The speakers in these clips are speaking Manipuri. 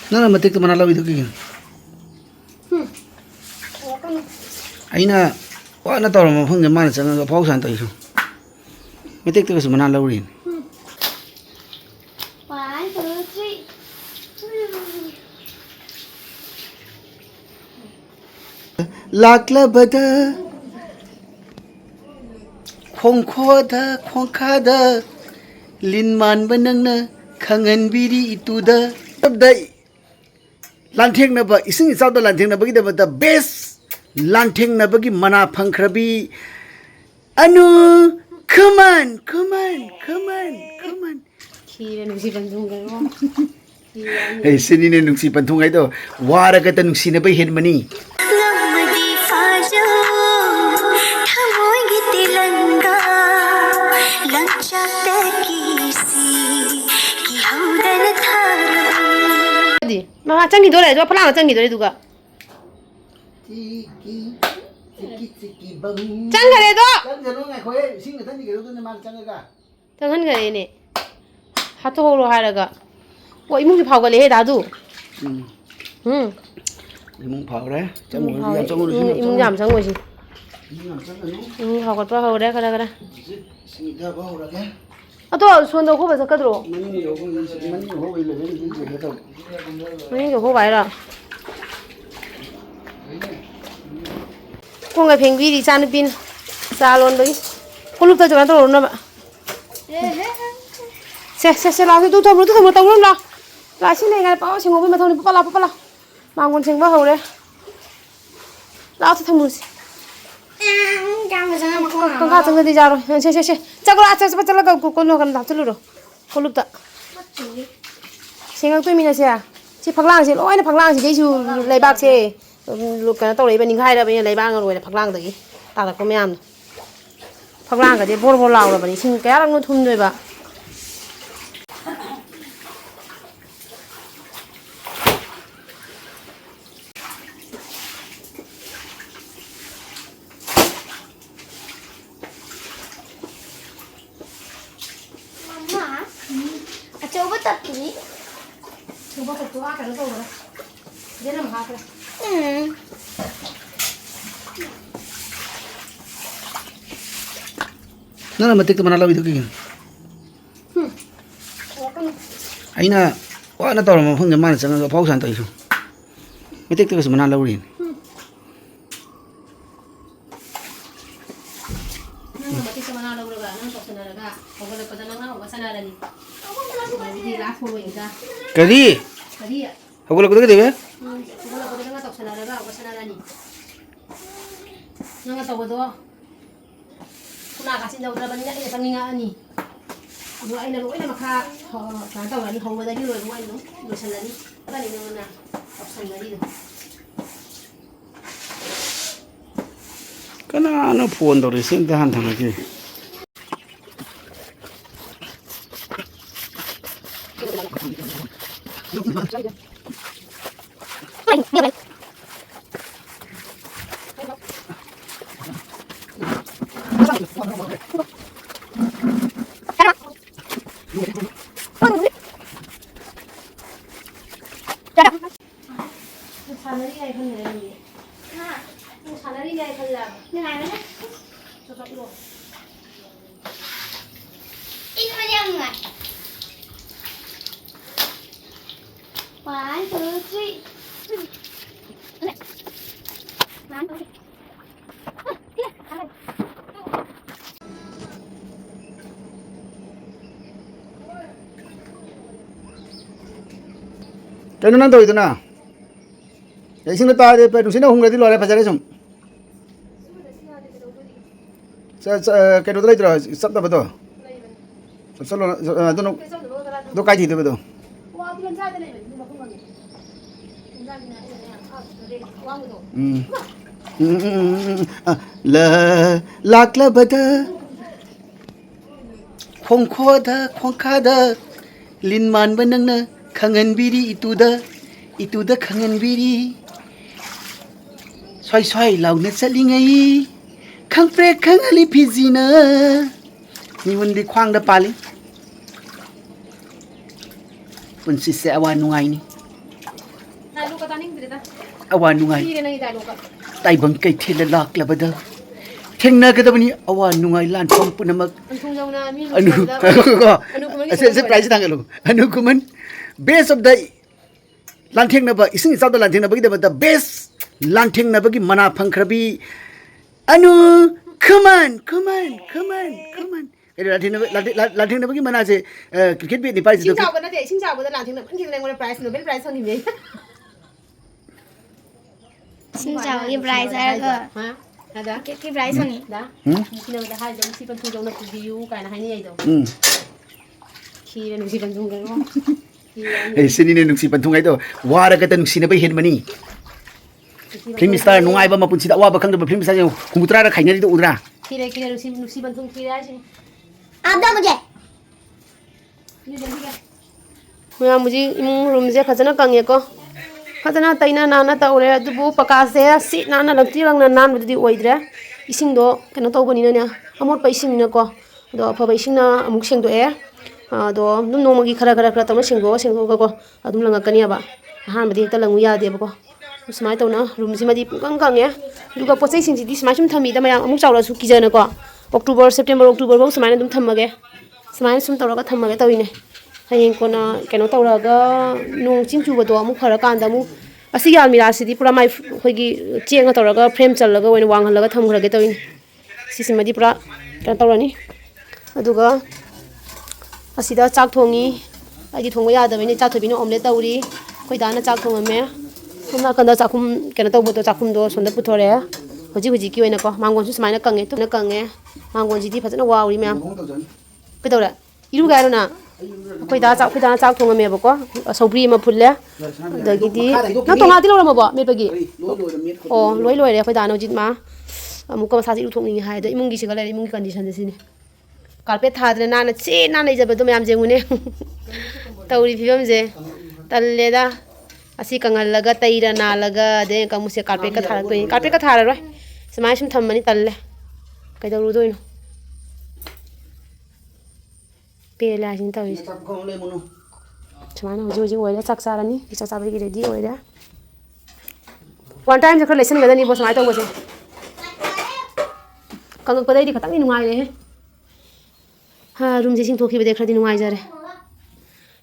Nana matik tu mana lau itu kiki. Aina, wah na tahu orang pun zaman jangan kau pausan tu itu. Matik tu kesu mana lau rin. 1, 2, 3. Lakla bada, khongkada, linman benang na kangen biri itu dah. Abdai, lanting na ba ising isaw da lanting na ba kita the best lanting na bagi mana pangkrabi. Anu, come on. Kira nusi bantung kan? Hey, sini ni nungsi pantung ay to. Wara kata nungsi na ba hen mani. Mama canggih dole, dua pelang canggih dole juga. Canggih deh tu. Jangan kali ini. Hatu hulu hai laga. Wah imung si pau kali he dah tu. Imung pau deh. Imung jam canggih sih. Imung pau kat pau deh kada. Atau suan tu kau besar kadro. Mani kau baik lah. Kau ngai pengbi di sana pin salon lagi. Kau lupa jangan terlalu nama. Se lah tu tahu lah. Lah sini ngai pau sing ngopi macam ni pala. Mangun sing bah deh. Lah tu tamu sih. Kau jangan di jaro. Se. Cakap kau nak kan dah celur. Kau lupa. Singang tu mina sia. Si phaklang si, oi na phaklang si dei su lai bak si. Lu kan tau lai ba ning khai da ba lai bang rồi na phaklang da gi. Ta da ko myam. Phaklang ga de bor lao la ba ni sing ka rang nu thum doi ba. Coba tapi. Coba tu akan tu lah. Dia nak makan. Nana matik tu mana lau itu kiki. Aina, wah na tahu orang pun zaman jangan kau pausan tu itu. Matik tu kesu mana lau rin. Nana matik tu mana lau laga. Nana tok sana laga. Kau kalau pada nana kau sana ada ni. Jadi lah follow ini dah. Kadi, ya. aku lakukan tu deh. Kalau pada nana tok sana laga. Kau sana ada ni. Nana tahu tu. Kuna kasih jauh dah banyak ini sanginga ni. Dua ini lu ini maka kan tahu ni hawa tadi lu ini lu sana ni. Tadi ni mana tok sana ni tu. Kana ano phone tu receive dah hantar lagi. Salary ay kan ni. Salary ay kan lah. Ni mana? Cakap dulu. Ini macam mana? 1, 2, 3. Jadi nanti itu na. Jadi sini tu ada sini hungra di luar apa jadi sem. Kayak tu lagi tu, sab apa tu? Sab tu kaji tu betul. Wah, dia kan ada ni. Ni makan lagi. Lakla bada, khongkada, linman benang na kangen biri itu dah kangen biri. Soy launa salingai, kang prek kang ali pizina. Ni wundi kwang da pali. Pun si se awan nungai ni. तानिंग awa nungai Kire nang idalo ka. taibang kay thila laklabada thengna kadabani awa nungai lan thong punamak Antung jaw na mi. anu se price tangalo anu kuman base of the lantheng na ba ising sa da lantheng na ba the best lantheng na ba gi mana phangkhrabi anu come on lantheng na ba gi mana se cricket bi ni prize do Sing jaw na de sing jaw da lanting na man king nang prize Nobel prize on ni. Xin chào cái price ra cơ. Ha? Ada? Cái price này. Da? Kina da hai jam si pan thung jaw na view kai na hai ni ai do. Kire nung si pan thung ga no. eh sini ne nungsi panthung ai do wara ka ta nungsi na ba hen mani film star nungai ba mapun sida wa ba khang da film star kumutra ra khainari do udra Kire nung si pan thung kire ai sin. Ada मुझे. मैं मुझे रूम से फजना कंगे को फजना तैना नाना तौरे दुबु पकासे सि नाना लक्ति लंग नान बदि ओइद्रे इसिंग दो कनो तौबनि ने अमोट पैसिंग न को दो फबा इसिंग ना अमुक सेंग दो ए दो नुम नोमगी खरा तम सेंग दो को अदुम लंग कनिया बा हान बदि त लंगु यादे बको सुमाय तौना रूम से मदि पुंगंग कंगे दुगा पोचै सिंग सिदि सुमाय सुम थमी द मयाम अमुक चावला सु किजन को अक्टोबर सेप्टेम्बर अक्टोबर बो सुमाय दुम थमगे सुमाय सुम तौरगा थमगे तविने हयें कोना कनो तौरगा नोंग चिंग चुबदो अमुक फरा कांदा अमुक असी अलमीरा सिदी पुरा माइ होगी चेंग तौरगा फ्रेम चलगा ओइन वांगहलगा थमखरगे तविने सिसिमदि पुरा कनो तौरनी अदुगा असिदा चाक थोंगी आगी थोंगो यादबैने चाथबिने ऑमलेट तौरी खोइदाना चाक थोंगमे सोमना कंदा चाखुम कनो तौबदो चाखुमदो सोंदा पुथोरे होजी की ओइना को मांगोनसु सुमाइना कंगे तुना कंगे मांगोन जिदि फजना वाउरी मैम कदौरा इरु गारो ना खोइदाना चाक थोंगमे बको सौब्री मा फुल्ले दगिदि ना तोंगादि लौरमबो मेपगी ओ लोइ रे खोइदाना जित मा अमुक मसाजि इरु थोंनि हाय द इमुंगी सिगा ले इमुंगी कंडीशन सिनि कारपेट थादने नाना चे नाना इजबदो मैम जेंगुने तौरी फिबम जे तल्लेदा असी कंगलगा तैरा नालगा दे कमुसे कारपेट का थारतोय कारपेट का थाररोय समाय सुम थम्मनि तल्ले कैदौरुदोइनो पेला जिन तौरि समाना होजि ओइला चाक चारानी चाक चाबगी रेडी ओइला वन टाइम जखर लेसन गदनी बो समाय तौबसे कंगक पदैदि खतंग नुंगाइ रे हा रूम से सिंग थोखि बदे खरदि नुंगाइ जारे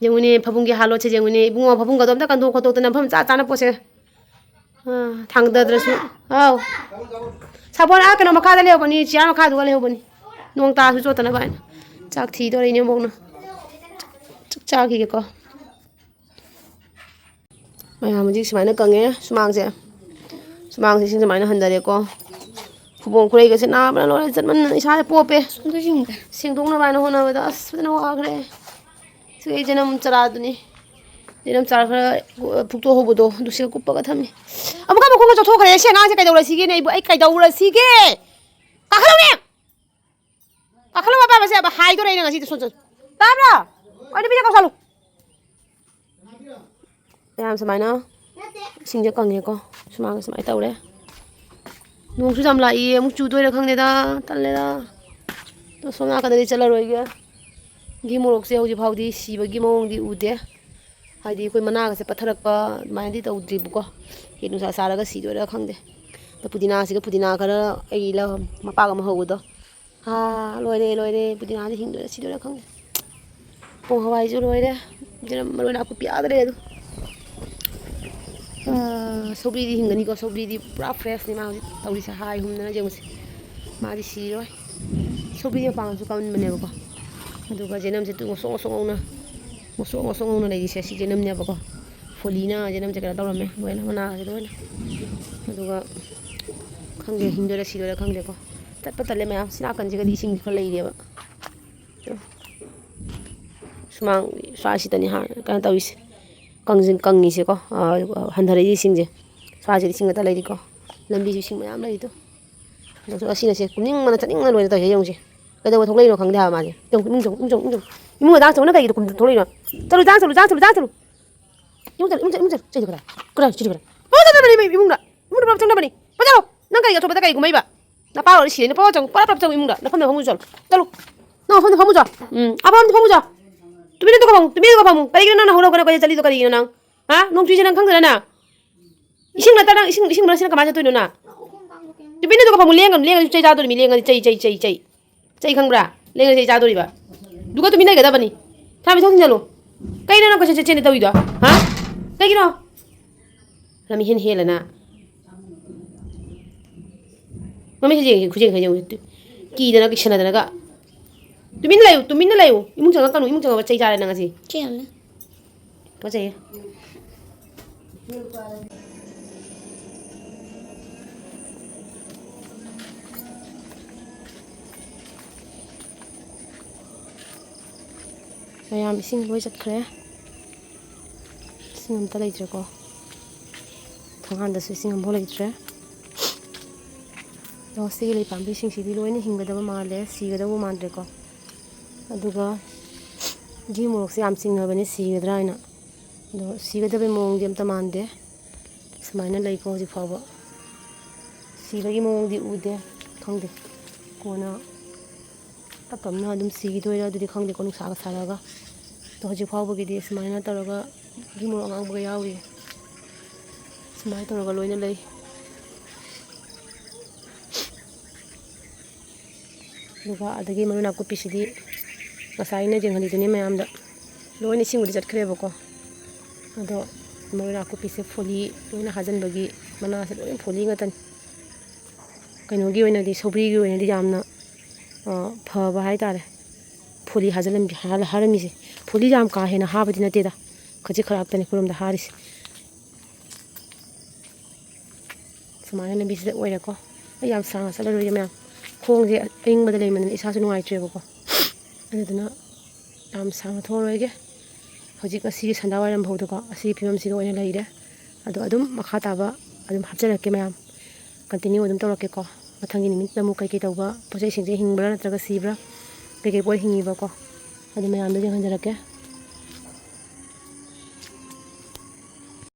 जेंगुने फबुंगी हालो छे जेंगुने इबुंगो फबुंग गदम ता कंदो खतो तना फम चा चाना पोसे थांगदद्रसु आव साबोन आ कनो मखा ले बनी चिया मखा दुगा ले बनी नोंग ता सु चोतना बाय चाक थी दो रेने बोगना चाक की को माया मुजी सुमाइना कंगे सुमांग से सिंग सुमाइना हंदरे को फुबों खुरै गसे ना बना लोरे जन्मन इसा पोपे सिंगदोंना बायना होना बदा अस बना वागरे सु जनम चरादुनी जनम चार खरा फुक्तो होबदो दुसे कुप्पगा थमी अमुका मखोंगा चथोखरे से ना से कैदौरा सिगे नै आई कैदौरा सिगे काखलौने काखलो बाबा बसे अब हाइ दो रेना ngasi सोच ताब्रा ओइ बिना का सालु याम समाइना सिंजे कंगे को सुमांग समाइ तौरे नोंसु जाम लाई अमुक चुदोइरा खंगनेदा तल्लेदा तो सोना कदरि चलरोइगे गी मोरक से होजी फाउदी सिबगी मोंगदी उदे हाइदी कोइ मनागसे पथरकपा माइदी तौद्रिबको हे नुसा सारगा सिदोइरा खंगदे त पुदिना सिगा पुदिना खरा एला मपाग म होगदो हा लोइरे पुदिना दि हिंदोइरा सिदोइरा खंगदे पो हवाई जो लोइरे जरा मरोना आपको प्यादरे दु सोब्री दि हिंगनी को सोब्री दि पूरा फ्रेश नि मा तौरी से हाई हुमना जेमसे मादि सिरोय सोब्री दि पांगसु काउन मनेबको अदुगा जेनम से तु ngosong na lagi sesi jenam nya bako folina jenam jekara tawrame loina mana se loina aduga khangge hindora sidora khangde ko tatpa tale ma sina kan jega di sing khol lei deba sumang swasi tani ha kan tawis kangi se ko handhare di sing je swasi di sing ta lei di ko lambi ju sing ma am lei to do asina se kuning mana taning na loina ta he yong se kada wa thoklei no khangde ha ma je dong 이모가 나한테 오늘 가기도 좀 돌리나. 자루 장자루. 이모들 저기 그래. 저기 그래. 나버니 이모가. 이모들 밥 정나버니. 빠자로. 난 가기가 저보다 가기고 뭐 이봐. 나 빠로 시네 빠정 빠랍 정 이모가. 나 판매 방문 줄. 자루. 나 판매 방문 줄. 아빠한테 방문 줄. तुमने तो कब तुमने तो कब पाएगी ना ना हो रहा है कोई चली तो करेगी ना हाँ नोंग चीज़ ना खंग रहना Ising na tarang ising mana sina kamana tuh na. Tapi ini tuh kamu lengan cai jatuh nih lengan cai kang bra lengan cai jatuh nih ba. Duga tuh mina gak dapat nih. Tapi tuh tinggal lo. Kayak nana kau cai tahu itu, hah? Kayak gini. Lami hen hela na. Mami sih kucing itu. Kita nak kisah nak. Tu mina layu. Imung jangan cai cai nang sih. Cium. Apa cai? Saya ising loi chakre ising amta leitre ko thanghan da ising am leitre do si lei pambi sing si loi ni hingada ba male si gada bu mandre ko aduga ji mo si am sing na bani si gadra ina do si gada be mong di amta mande smaina lei ko ji phawa si bagi mong di ude khangde ko na tapamna dum si gi doira dudi khangde ko nuksa ga saraga to hoji phawa gi di smaina taraga gi mo ngang ba yawi smaina taraga loina lei duga adagi maruna ku pisidi ngasai na jenghali duni mayam da loina singudi jatkre bako ado maruna ku pise foli loina hajan bagi mana se loina foli ngatan kaino gi oina di sobri gi oina di jamna फबा है तारे फुली हाजलम हारमी से फुली जाम का है ना हाबदी नतेदा खजी खराब तने कुरम दा हारिस समाने लंबी से ओइरको याम सांग सला रोय मैम खोंग जे अइंग बद लेमन इसा सु नुवाइ ट्रेबको अदुना याम सांग थोरोयगे हजिक असि संदा वायरम भौदको असि फिमम सि ओइना लैरे अदु अदुम मखा ताबा अदुम हाबजरके मैम कंटिन्यू अदुम तोरकेको मथंगी निमित नमु कई तौबा पोजै सिंजे हिंगब्रा नत्रगा सिब्रा कई पोइ हिंगिबको अदु मयाम दे हंजरके